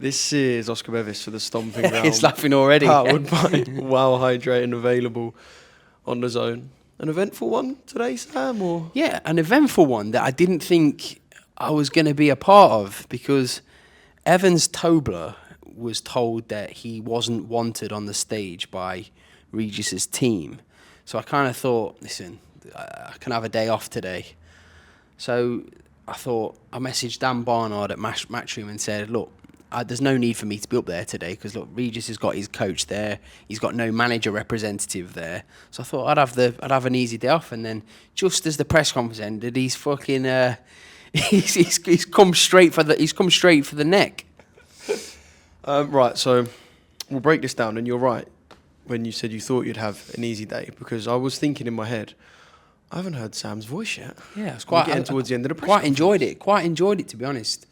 This is Oscar Bevis for the Stomping Ground. It's laughing already. Powered by Wow Hydrating, available on DAZN. An eventful one today, Sam? Or Yeah, an eventful one that I didn't think I was going to be a part of, because Evans Tobler was told that he wasn't wanted on the stage by Regis's team. So I kind of thought, listen, I can have a day off today. So I thought, I messaged Dan Barnard at Matchroom and said, look, there's no need for me to be up there today because, look, Regis has got his coach there. He's got no manager representative there. So I thought I'd have an easy day off. And then just as the press conference ended, he's fucking he's come straight for the neck. right, so we'll break this down. And you're right when you said you thought you'd have an easy day, because I was thinking in my head, I haven't heard Sam's voice yet. Yeah, it's quite getting towards the end of the press Quite enjoyed it, to be honest.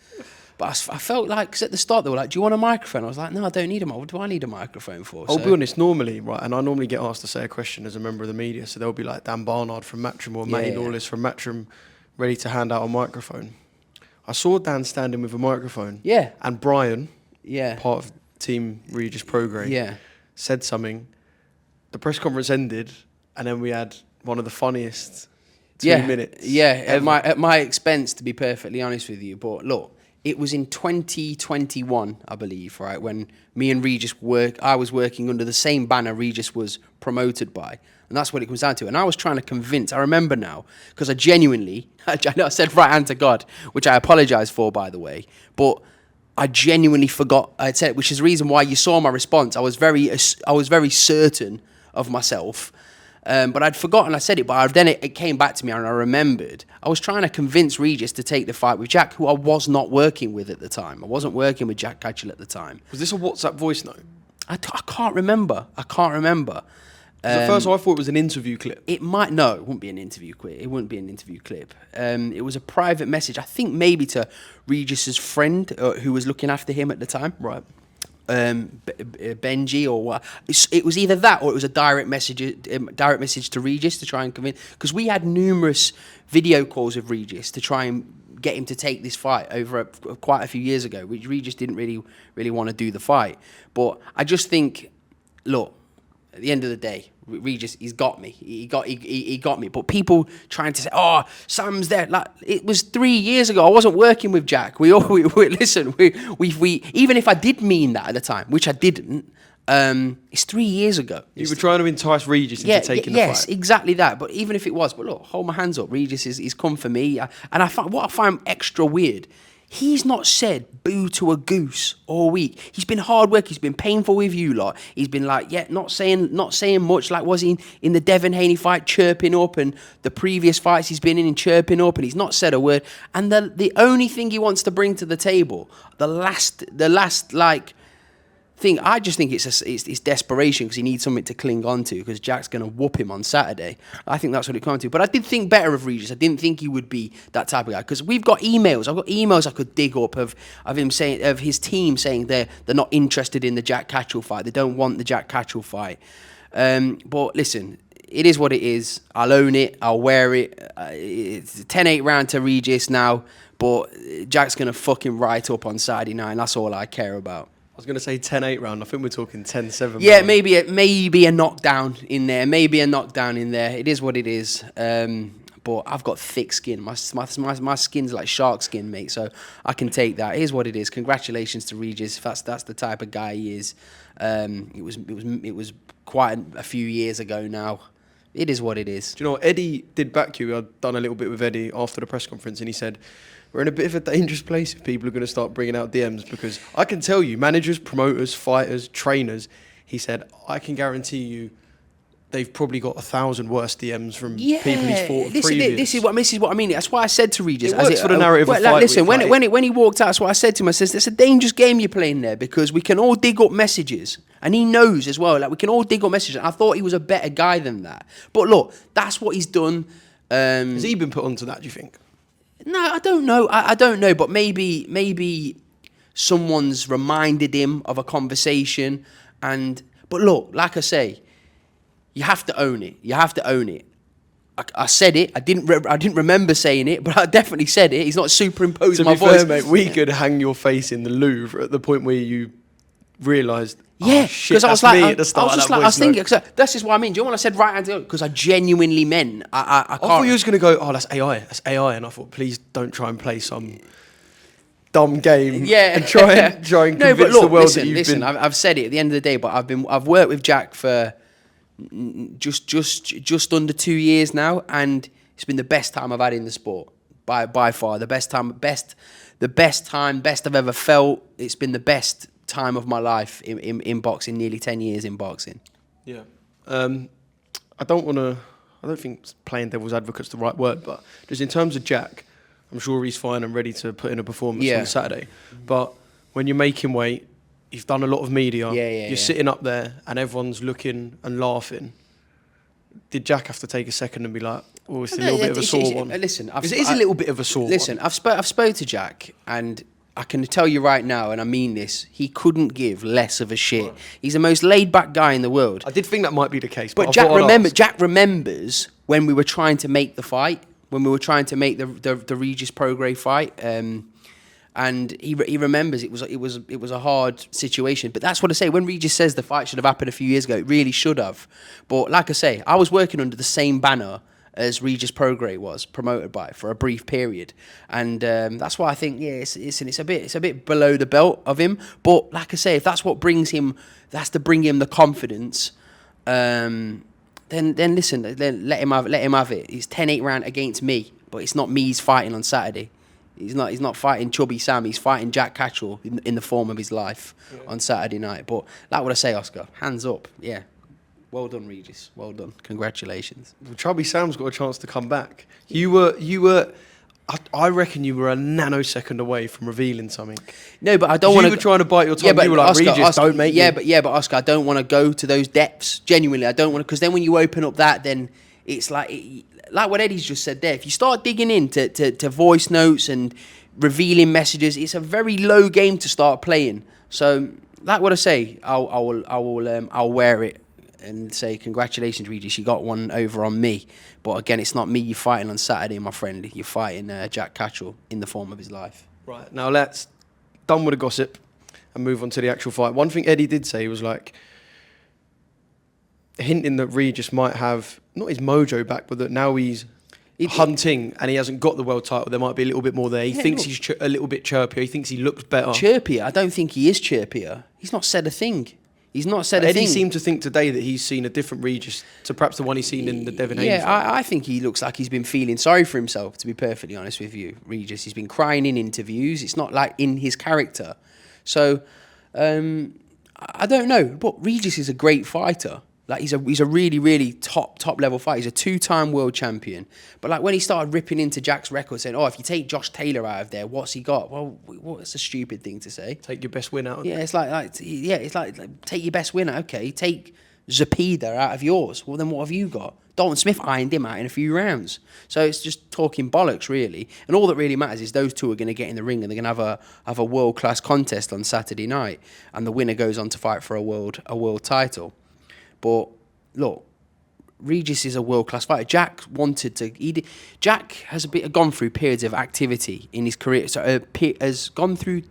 But I felt like, because at the start they were like, do you want a microphone? I was like, no, I don't need a microphone. What do I need a microphone for? I'll be honest, normally, right, and I normally get asked to say a question as a member of the media, so there'll be like Dan Barnard from Matchroom or Matty Lawless from Matchroom ready to hand out a microphone. I saw Dan standing with a microphone. Yeah. And Brian, part of Team Regis Prograis, said something. The press conference ended, and then we had one of the funniest 2 minutes. Yeah, at my expense, to be perfectly honest with you. But look, it was in 2021, I believe, right, when me and Regis I was working under the same banner Regis was promoted by. And that's what it comes down to. And I was trying to convince, I remember now, because I said right hand to God, which I apologise for, by the way, but I genuinely forgot I'd said, which is the reason why you saw my response. I was very certain of myself. But I'd forgotten I said it, but then it came back to me and I remembered. I was trying to convince Regis to take the fight with Jack, who I was not working with at the time. I wasn't working with Jack Catterall at the time. Was this a WhatsApp voice note? I can't remember. At first I thought it was an interview clip. It wouldn't be an interview clip. It wouldn't be an interview clip. It was a private message, I think maybe to Regis's friend who was looking after him at the time. Right. Benji or what? It was either that or it was a direct message to Regis to try and convince, because we had numerous video calls with Regis to try and get him to take this fight over quite a few years ago, which Regis didn't really want to do the fight. But I just think, look, at the end of the day, Regis, he's got me. He got me. But people trying to say, "Oh, Sam's there." Like, it was 3 years ago. I wasn't working with Jack. Listen. We even if I did mean that at the time, which I didn't. It's 3 years ago. You were trying to entice Regis into taking the fight. Yes, exactly that. But even if it was, but look, hold my hands up. Regis is come for me, and what I find extra weird. He's not said boo to a goose all week. He's been hard work. He's been painful with you lot. He's been like, not saying much. Like, was he in the Devin Haney fight chirping up, and the previous fights he's been in chirping up, and he's not said a word. And the only thing he wants to bring to the table, the last like thing, I just think it's desperation, because he needs something to cling on to, because Jack's going to whoop him on Saturday. I think that's what it comes to. But I did think better of Regis. I didn't think he would be that type of guy, because we've got emails. I've got emails I could dig up of him saying, of his team saying they're not interested in the Jack Catterall fight. They don't want the Jack Catterall fight. But listen, it is what it is. I'll own it. I'll wear it. It's a 10-8 round to Regis now, but Jack's going to fucking write up on Saturday night, and that's all I care about. I was going to say 10-8 round. I think we're talking 10-7. Yeah, maybe a knockdown in there. It is what it is. But I've got thick skin. My skin's like shark skin, mate. So I can take that. It is what it is. Congratulations to Regis. That's the type of guy he is. It was quite a few years ago now. It is what it is. Do you know what? Eddie did back you. I'd done a little bit with Eddie after the press conference, and he said, we're in a bit of a dangerous place if people are going to start bringing out DMs, because I can tell you, managers, promoters, fighters, trainers, he said, I can guarantee you they've probably got 1,000 worse DMs from people he's fought previous. This is what I mean. That's why I said to Regis. It works for the narrative of fight. Listen, when he walked out, that's what I said to him. I said, it's a dangerous game you're playing there, because we can all dig up messages. And he knows as well, like, we can all dig up messages. I thought he was a better guy than that. But look, that's what he's done. Has he been put onto that, do you think? No, I don't know. I don't know, but maybe someone's reminded him of a conversation. But look, like I say, you have to own it. I said it. I didn't remember saying it, but I definitely said it. He's not superimposed To my be voice. fair, mate, we could hang your face in the Louvre at the point where you realised, Yeah, shit, I was that's like, me at the start of that I was voice note. thinking, cause this is what I mean. Do you know when I said right hand? Because I genuinely meant I can't. I thought you was going to go, oh, that's AI. And I thought, please don't try and play some dumb game Yeah, and try and no, convince but look, the world listen, that you've been... I've said it at the end of the day, but I've worked with Jack for just under 2 years now, and it's been the best time I've had in the sport by far. The best I've ever felt. It's been the best time of my life in boxing. Nearly 10 years in boxing. Yeah. I don't think playing devil's advocate's the right word, but just in terms of Jack, I'm sure he's fine and ready to put in a performance on Saturday. But when you're making weight, you've done a lot of media, you're sitting up there and everyone's looking and laughing. Did Jack have to take a second and be like, oh, it's a little bit of a sore one? Listen, it is a little bit of a sore one. Listen, I've spoke to Jack, and I can tell you right now, and I mean this, he couldn't give less of a shit. Right. He's the most laid-back guy in the world. I did think that might be the case, but Jack remembers when we were trying to make the fight, when we were trying to make the Regis Prograis fight, and he remembers it was a hard situation. But that's what I say. When Regis says the fight should have happened a few years ago, it really should have. But like I say, I was working under the same banner as Regis Prograis was promoted by for a brief period, and that's why I think it's a bit below the belt of him. But like I say, if that's what brings him, that's to bring him the confidence. Then listen, then let him have it. It's 10-8 round against me, but it's not me he's fighting on Saturday. He's not fighting Chubby Sam. He's fighting Jack Catterall in the form of his life on Saturday night. But like what I say, Oscar, hands up, yeah. Well done, Regis. Well done. Congratulations. Well, Chubby Sam's got a chance to come back. You were. I reckon you were a nanosecond away from revealing something. No, but I don't want to. You were trying to bite your tongue. Yeah, but you were like, Oscar, Regis, don't make me. But Oscar, I don't want to go to those depths. Genuinely, I don't want to, because then when you open up that, then it's like what Eddie's just said there. If you start digging into to voice notes and revealing messages, it's a very low game to start playing. So, like what I say, I'll wear it and say, congratulations, Regis, you got one over on me. But again, it's not me you're fighting on Saturday, my friend. You're fighting Jack Catterall in the form of his life. Right, now let's done with the gossip and move on to the actual fight. One thing Eddie did say was like, hinting that Regis might have, not his mojo back, but that now he's hunting and he hasn't got the world title, there might be a little bit more there. He thinks he's a little bit chirpier. He thinks he looks better. Chirpier? I don't think he is chirpier. He's not said a thing. He's not said a thing. Eddie seemed to think today that he's seen a different Regis to perhaps the one he's seen in the Devin Haney fight. I think he looks like he's been feeling sorry for himself, to be perfectly honest with you, Regis. He's been crying in interviews. It's not like in his character. So, I don't know. But Regis is a great fighter. Like he's a really, really top level fighter. He's a 2-time world champion. But like when he started ripping into Jack's record, saying, "Oh, if you take Josh Taylor out of there, what's he got?" Well, what's a stupid thing to say? Take your best win out. Yeah, it's like take your best winner. Okay, take Zepeda out of yours. Well, then what have you got? Dalton Smith ironed him out in a few rounds. So it's just talking bollocks, really. And all that really matters is those two are going to get in the ring and they're going to have a world class contest on Saturday night, and the winner goes on to fight for a world title. But look, Regis is a world-class fighter. Jack wanted to. Jack has gone through periods of activity in his career. So has gone through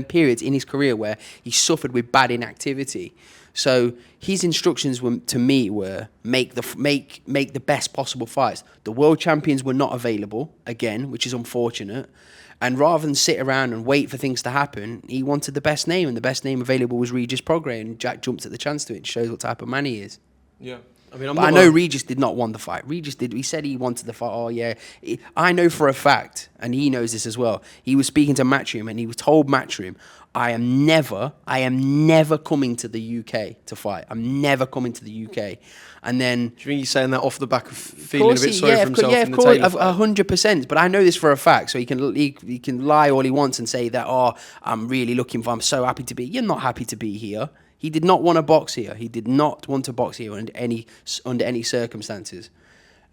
periods in his career where he suffered with bad inactivity. So his instructions to me were make the best possible fights. The world champions were not available again, which is unfortunate. And rather than sit around and wait for things to happen, he wanted the best name, and the best name available was Regis Prograis, and Jack jumped at the chance to it. It shows what type of man he is. Yeah. I mean, I know Regis did not want the fight. Regis did. He said he wanted the fight. Oh, yeah. I know for a fact, and he knows this as well, he was speaking to Matchroom, and he was told Matchroom, I am never coming to the UK to fight. I'm never coming to the UK. And then... Do you think he's saying that off the back of feeling a bit sorry for himself? Yeah, in of the course, Taylor fight? 100%. But I know this for a fact, so he can lie all he wants and say that, oh, I'm so happy to be... You're not happy to be here. He did not want to box here. He did not want to box here under any circumstances.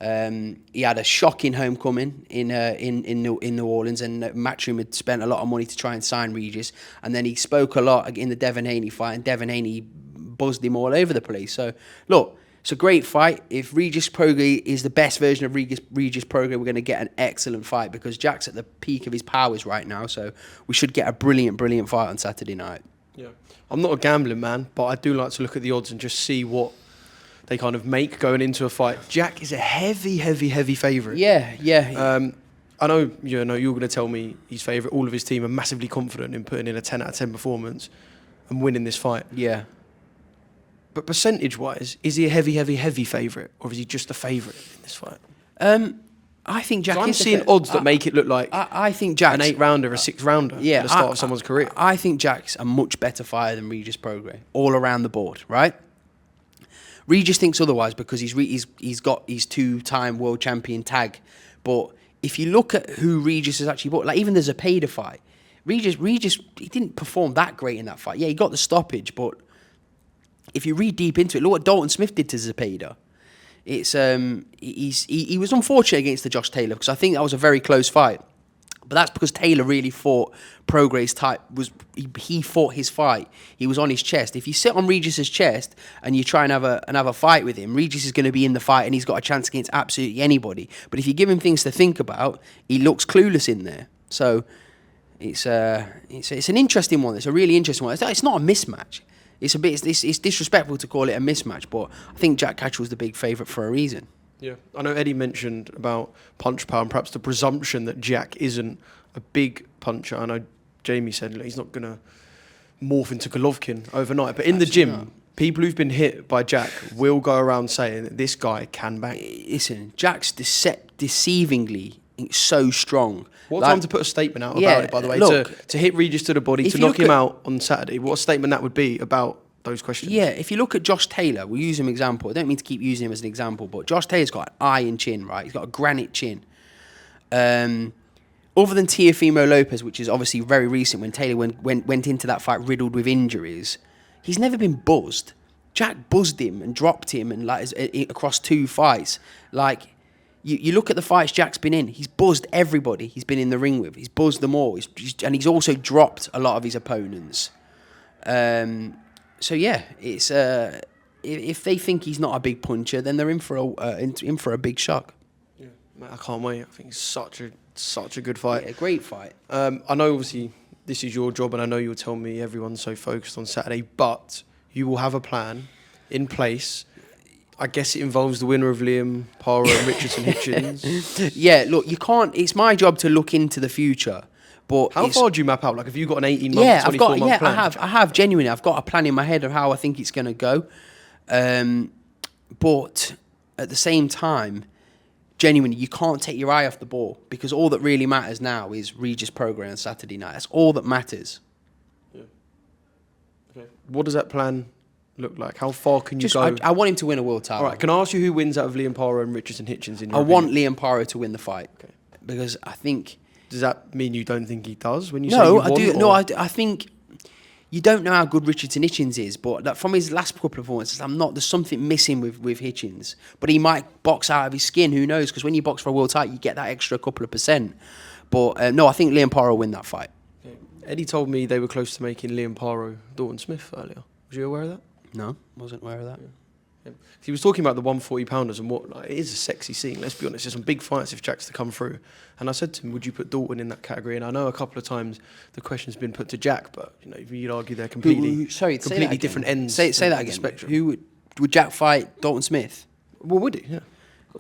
He had a shocking homecoming in New Orleans, and Matchroom had spent a lot of money to try and sign Regis. And then he spoke a lot in the Devin Haney fight, and Devin Haney buzzed him all over the place. So look, It's a great fight. If Regis Prograis is the best version of Regis Prograis, we're going to get an excellent fight because Jack's at the peak of his powers right now. So we should get a brilliant, brilliant fight on Saturday night. Yeah, I'm not a gambling man, but I do like to look at the odds and just see what they kind of make going into a fight. Jack is a heavy, heavy, heavy favourite. Yeah. I know, you're going to tell me he's favourite. All of his team are massively confident in putting in a 10 out of 10 performance and winning this fight. Yeah. But percentage-wise, is he a heavy, heavy, heavy favourite, or is he just a favourite in this fight? I think Jack. I'm seeing odds that make it look like I think Jack's an 8-rounder, a 6-rounder at the start of someone's career. I think Jack's a much better fighter than Regis Prograis, all around the board, right? Regis thinks otherwise because he's got his 2-time world champion tag, but if you look at who Regis has actually bought, like even the Zepeda fight, Regis he didn't perform that great in that fight. Yeah, he got the stoppage, but if you read deep into it, look what Dalton Smith did to Zepeda. It's he was unfortunate against the Josh Taylor because I think that was a very close fight. But that's because Taylor really fought Prograis type. He fought his fight. He was on his chest. If you sit on Regis's chest and you try and have a fight with him, Regis is going to be in the fight and he's got a chance against absolutely anybody. But if you give him things to think about, he looks clueless in there. So it's an interesting one. It's a really interesting one. It's not a mismatch. It's disrespectful to call it a mismatch, but I think Jack Catterall's the big favourite for a reason. Yeah, I know Eddie mentioned about punch power and perhaps the presumption that Jack isn't a big puncher. I know Jamie said he's not going to morph into Golovkin overnight, but in the gym, people who've been hit by Jack will go around saying that this guy can bang. Listen, Jack's deceivingly so strong. What time to put a statement out about it, by the way? Look, to hit Regis to the body, to knock him out on Saturday, what statement that would be about those questions? Yeah, if you look at Josh Taylor, we'll use him as an example. I don't mean to keep using him as an example, but Josh Taylor's got an iron chin, right? He's got a granite chin. Other than Teofimo Lopez, which is obviously very recent, when Taylor went into that fight riddled with injuries, he's never been buzzed. Jack buzzed him and dropped him and across 2 fights. You look at the fights Jack's been in, he's buzzed everybody he's been in the ring with. He's buzzed them all. And he's also dropped a lot of his opponents. So yeah, it's if they think he's not a big puncher, then they're in for a big shock. Yeah, mate, I can't wait. I think it's such a good fight. Yeah, great fight. I know obviously this is your job, and I know you'll tell me everyone's so focused on Saturday, but you will have a plan in place. I guess it involves the winner of Liam Paro and Richardson Hitchens. Yeah, look, you can't. It's my job to look into the future. But how far do you map out? Like, have you got an 18-month, 24-month plan? I have genuinely. I've got a plan in my head of how I think it's going to go. But at the same time, genuinely, you can't take your eye off the ball because all that really matters now is Regis Prograis on Saturday night. That's all that matters. Yeah. Okay. What does that plan look like? How far can you go? I want him to win a world title. All right. Can I ask you who wins out of Liam Paro and Richardson Hitchens in your I opinion? want Liam Paro to win the fight. Okay. Because I think. Does that mean you don't think he does when you say you I want? Do. No, I think you don't know how good Richardson Hitchens is, but from his last couple of performances, there's something missing with Hitchens. But he might box out of his skin. Who knows? Because when you box for a world title, you get that extra couple of percent. But no, I think Liam Paro will win that fight. Okay. Eddie told me they were close to making Liam Paro Dalton Smith earlier. Was you aware of that? No, wasn't aware of that. Yeah. He was talking about the 140-pounders and what it is a sexy scene. Let's be honest, there's some big fights if Jack's to come through. And I said to him, "Would you put Dalton in that category?" And I know a couple of times the question's been put to Jack, but you'd argue they're completely different ends. Say that again. Spectrum. Who would Jack fight? Dalton Smith? Well, would he? Yeah.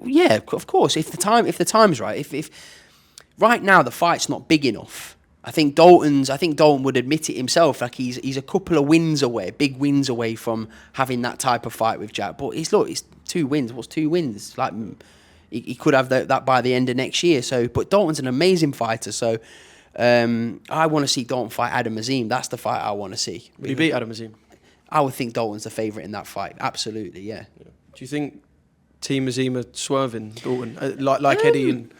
Yeah, of course. If the time's right. If right now the fight's not big enough. I think Dalton would admit it himself. Like he's a couple of wins away, big wins away from having that type of fight with Jack. But it's 2 wins. What's 2 wins? Like he could have that by the end of next year. So, but Dalton's an amazing fighter. So, I want to see Dalton fight Adam Azim. That's the fight I want to see. Would he beat Adam Azim? I would think Dalton's the favourite in that fight. Absolutely, yeah. Do you think Team Azim are swerving Dalton like Eddie and?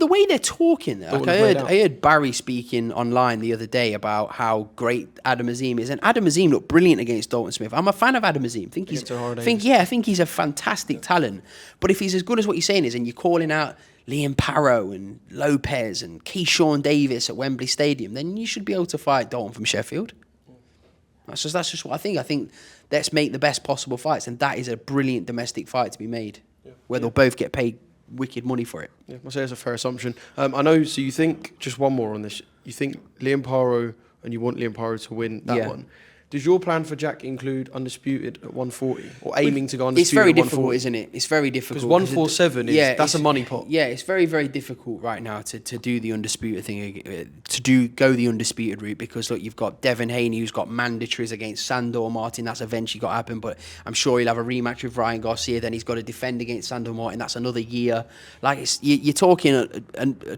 The way they're talking, like I heard Barry speaking online the other day about how great Adam Azim is, and Adam Azim looked brilliant against Dalton Smith. I'm a fan of Adam Azim. I think he's a fantastic talent. But if he's as good as what you're saying is, and you're calling out Liam Paro and Lopez and Keyshawn Davis at Wembley Stadium, then you should be able to fight Dalton from Sheffield. That's just what I think. I think let's make the best possible fights, and that is a brilliant domestic fight to be made, where they'll both get paid wicked money for it. Yeah, I'll say it's a fair assumption. I know. So you think, just one more on this? You think Liam Paro, and you want Liam Paro to win that one? Does your plan for Jack include undisputed at 140 or aiming to go undisputed? It's very at 140? difficult, isn't it? It's very difficult because 147 that's a money pot. Yeah, it's very, very difficult right now to do the undisputed thing, go the undisputed route, because look, you've got Devin Haney who's got mandatories against Sandor Martin. That's eventually got to happen, but I'm sure he'll have a rematch with Ryan Garcia. Then he's got to defend against Sandor Martin. That's another year. Like you're talking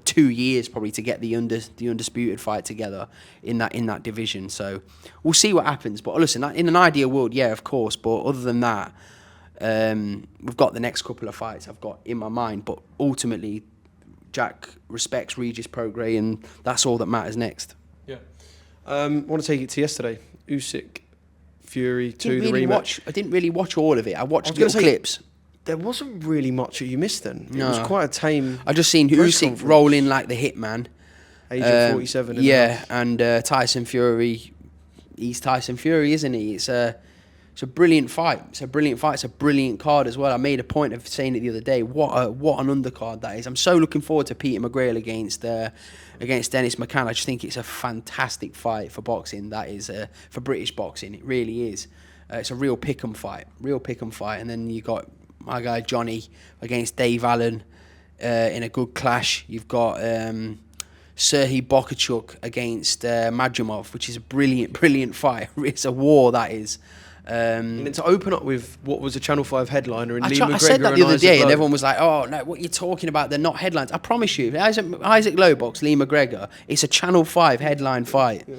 2 years probably to get the undisputed fight together in that division. So we'll see what happens. But listen, in an ideal world, yeah, of course. But other than that, we've got the next couple of fights I've got in my mind. But ultimately, Jack respects Regis Prograis, and that's all that matters next. Yeah. I want to take it to yesterday. Usyk, Fury, the rematch. I didn't really watch all of it. I watched little clips. There wasn't really much that you missed then. It was quite a tame. I just seen Usyk rolling like the hitman. Age 47. And Tyson Fury. He's Tyson Fury, isn't he? It's a brilliant fight. It's a brilliant card as well. I made a point of saying it the other day. What an undercard that is. I'm so looking forward to Peter McGrail against Dennis McCann. I just think it's a fantastic fight for boxing. That is for British boxing. It really is. It's a real pick'em fight. And then you got my guy Johnny against Dave Allen in a good clash. You've got Serhii Bokhachuk against Madrimov, which is a brilliant fight. It's a war, that is. And then to open up with what was a Channel 5 headliner and Lee McGregor. I said that the other day, Lowe. and everyone was like, "Oh no, what you're talking about? They're not headlines." I promise you, Isaac Lowbox, Lee McGregor. It's a Channel 5 headline fight. Yeah.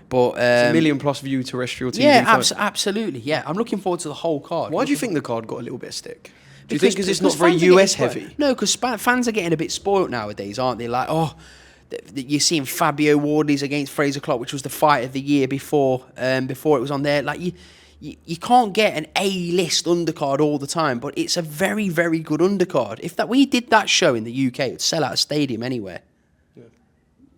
But it's a million-plus view terrestrial TV. Yeah, absolutely. Yeah, I'm looking forward to the whole card. Why do you think the card got a little bit of stick? Do you think because it's not very US heavy? No, because fans are getting a bit spoilt nowadays, aren't they? Like, you're seeing Fabio Wardley's against Fraser Clark, which was the fight of the year before it was on there. Like you can't get an A-list undercard all the time, but it's a very, very good undercard. If we did that show in the UK, it'd sell out a stadium anywhere. Yeah.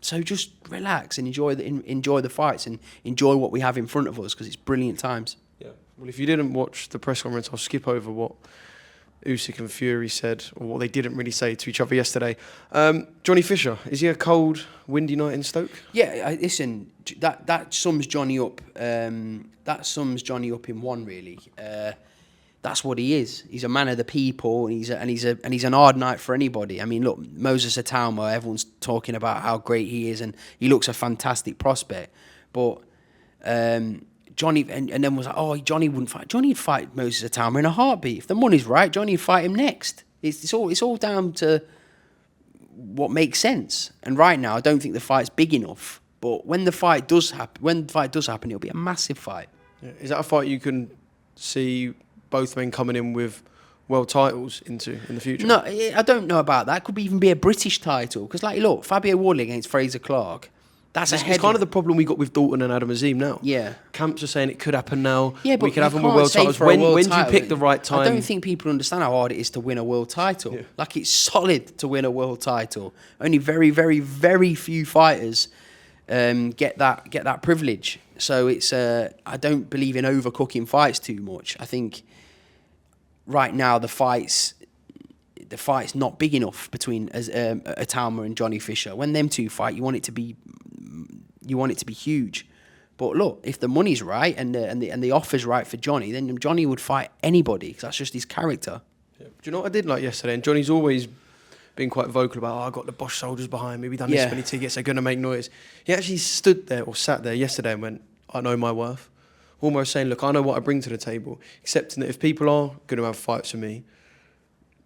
So just relax and enjoy the fights and enjoy what we have in front of us, because it's brilliant times. Yeah. Well, if you didn't watch the press conference, I'll skip over what Usyk and Fury said, or what they didn't really say to each other yesterday. Johnny Fisher, is he a cold, windy night in Stoke? Yeah, listen, that sums Johnny up. That sums Johnny up in one, really. That's what he is. He's a man of the people, and he's an hard night for anybody. I mean, look, Moses Atauma, everyone's talking about how great he is, and he looks a fantastic prospect. But Johnny, and then was like, oh, Johnny wouldn't fight. Johnny'd fight Moses Atauma in a heartbeat. If the money's right, Johnny'd fight him next. It's all down to what makes sense. And right now, I don't think the fight's big enough. But when the fight does happen, it'll be a massive fight. Yeah. Is that a fight you can see both men coming in with world titles into in the future? No, I don't know about that. Could even be a British title. Because, like, look, Fabio Wardley against Fraser Clark. It's kind of the problem we got with Dalton and Adam Azim now. Yeah. Camps are saying it could happen now. Yeah, but we could have them with world titles. When do you pick the right time? I don't think people understand how hard it is to win a world title. Yeah. Like, it's solid to win a world title. Only very, very, very few fighters get that privilege. So it's I don't believe in overcooking fights too much. I think right now the fight's not big enough between Atauma and Johnny Fisher. When them two fight, you want it to be huge. But look, if the money's right and the offer's right for Johnny, then Johnny would fight anybody, because that's just his character. Yeah. Do you know what I did like yesterday? And Johnny's always been quite vocal about, I got the Bosch soldiers behind me, we've done this many tickets, they're going to make noise. He actually sat there yesterday and went, I know my worth. Almost saying, look, I know what I bring to the table. Accepting that if people are going to have fights for me,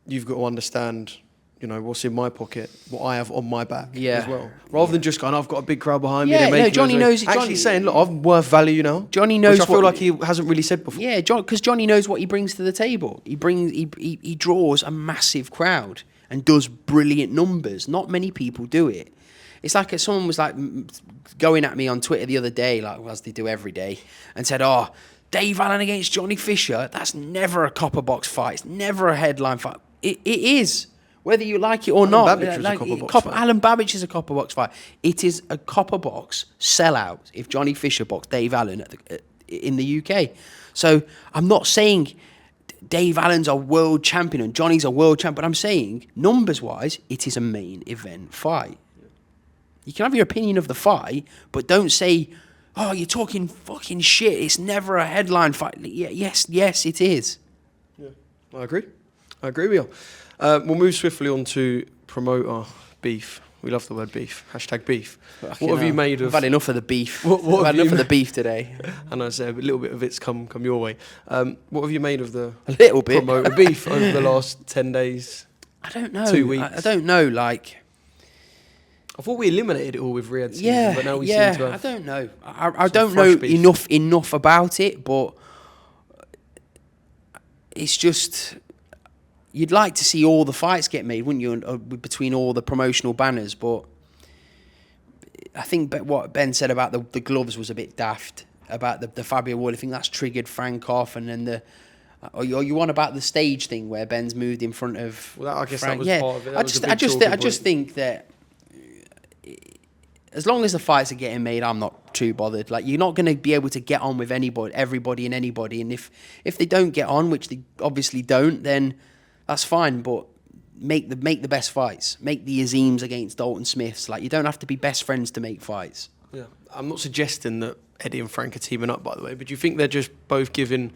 you've got to understand, what's in my pocket, what I have on my back as well. Rather than just going, I've got a big crowd behind me. Yeah, Johnny knows. Actually saying, look, I'm worth value now. Johnny knows. Which I feel like he hasn't really said before. Yeah, because Johnny knows what he brings to the table. He draws a massive crowd and does brilliant numbers. Not many people do it. It's like someone was like going at me on Twitter the other day, like as they do every day, and said, "Oh, Dave Allen against Johnny Fisher. That's never a copper box fight. It's never a headline fight." It is. Whether you like it or Alan not, Babbage was a copper box fight. Alan Babbage is a copper box fight. It is a copper box sellout if Johnny Fisher boxed Dave Allen in the UK. So I'm not saying Dave Allen's a world champion and Johnny's a world champion, but I'm saying numbers-wise, it is a main event fight. You can have your opinion of the fight, but don't say, "Oh, you're talking fucking shit. It's never a headline fight." Yes, it is. Yeah, I agree with you. We'll move swiftly on to promoter beef. We love the word beef. #beef. What have you made of... I've had enough of the beef. What I've had enough of the beef today. And I say a little bit of it's come your way. What have you made of the A little bit. promoter beef over the last 10 days? I don't know. 2 weeks. I don't know, like... I thought we eliminated it all with Riyadh season, Yeah, but now we seem to have... I don't know. I don't fresh know beef. enough about it, but it's just... You'd like to see all the fights get made, wouldn't you, between all the promotional banners, but I think what Ben said about the gloves was a bit daft, about the Fabio Wall. I think that's triggered Frank off, and then are you on about the stage thing where Ben's moved in front of Well, I guess Frank? that was part of it. That I just think that as long as the fights are getting made, I'm not too bothered. Like, you're not going to be able to get on with everybody and anybody, and if they don't get on, which they obviously don't, then that's fine. But make the best fights. Make the Azeems against Dalton Smiths. Like, you don't have to be best friends to make fights. Yeah, I'm not suggesting that Eddie and Frank are teaming up, by the way, but do you think they're just both giving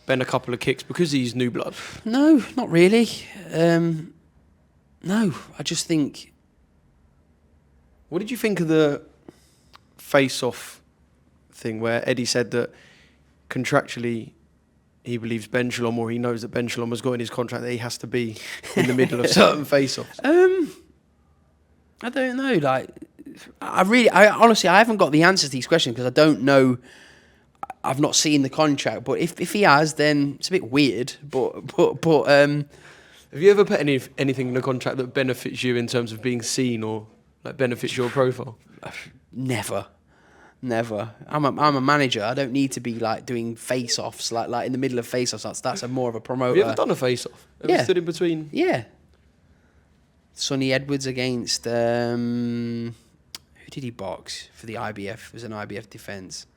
Ben a couple of kicks because he's new blood? No, not really. No, I just think... What did you think of the face-off thing where Eddie said that contractually he believes Ben Shalom, or he knows that Ben Shalom has got in his contract that he has to be in the middle of certain face-offs? I don't know. Like, I honestly, I haven't got the answers to these questions because I don't know. I've not seen the contract, but if he has, then it's a bit weird. But have you ever put anything in the contract that benefits you in terms of being seen or like benefits your profile? Never. I'm a manager. I don't need to be like doing face-offs, like in the middle of face-offs. That's a more of a promoter. Have you ever done a face-off? Have you stood in between? Yeah. Sonny Edwards against who did he box for the IBF? It was an IBF defence.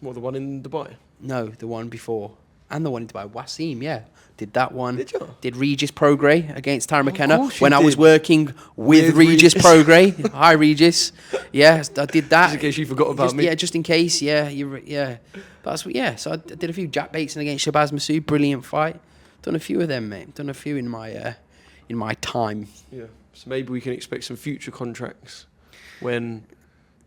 What, the one in Dubai? No, the one before. And the one in Dubai. Wasim, yeah. Did that one. Did you? Did Regis Prograis against Tara McKenna course you when I was did. working with Regis Prograis. Hi, Regis. Yeah, I did that. Just in case you forgot about me. Yeah, just in case. Yeah, So I did a few Jack Bateson against Shabazz Massoud. Brilliant fight. Done a few of them, mate. Done a few in my time. Yeah. So maybe we can expect some future contracts when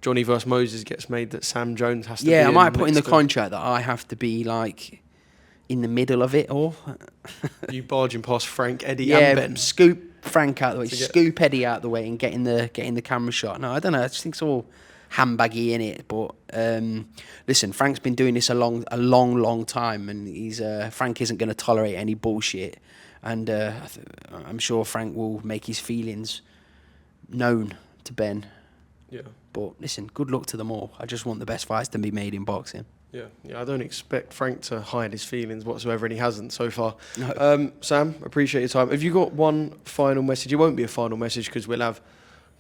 Johnny vs Moses gets made that Sam Jones has to be in. Yeah, I might put in the next to- contract that I have to be like in the middle of it all. You barging past Frank, Eddie and Ben. Scoop Frank out the way, To get- scoop Eddie out the way, and getting the camera shot. No, I don't know. I just think it's all handbaggy in it. But listen, Frank's been doing this a long time, and Frank isn't going to tolerate any bullshit. And I'm sure Frank will make his feelings known to Ben. Yeah. But listen, good luck to them all. I just want the best fights to be made in boxing. Yeah, I don't expect Frank to hide his feelings whatsoever, and he hasn't so far. No. Sam, appreciate your time. Have you got one final message? It won't be a final message because we'll have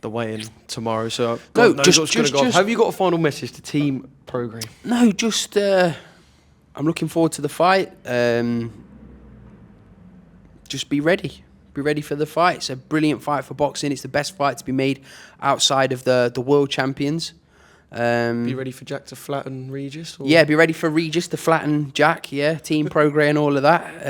the weigh-in tomorrow, so God knows what's going to go off. Have you got a final message to Team Prograis? No, just I'm looking forward to the fight. Just be ready. Be ready for the fight. It's a brilliant fight for boxing. It's the best fight to be made outside of the world champions. Be ready for Jack to flatten Regis? Or? Yeah, be ready for Regis to flatten Jack. Yeah, Team Prograis and all of that.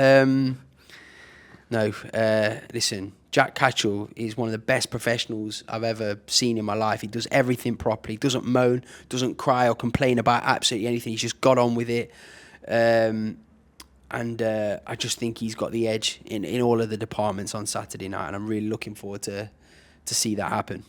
Listen, Jack Catterall is one of the best professionals I've ever seen in my life. He does everything properly. Doesn't moan, doesn't cry or complain about absolutely anything. He's just got on with it. I just think he's got the edge in all of the departments on Saturday night, and I'm really looking forward to see that happen.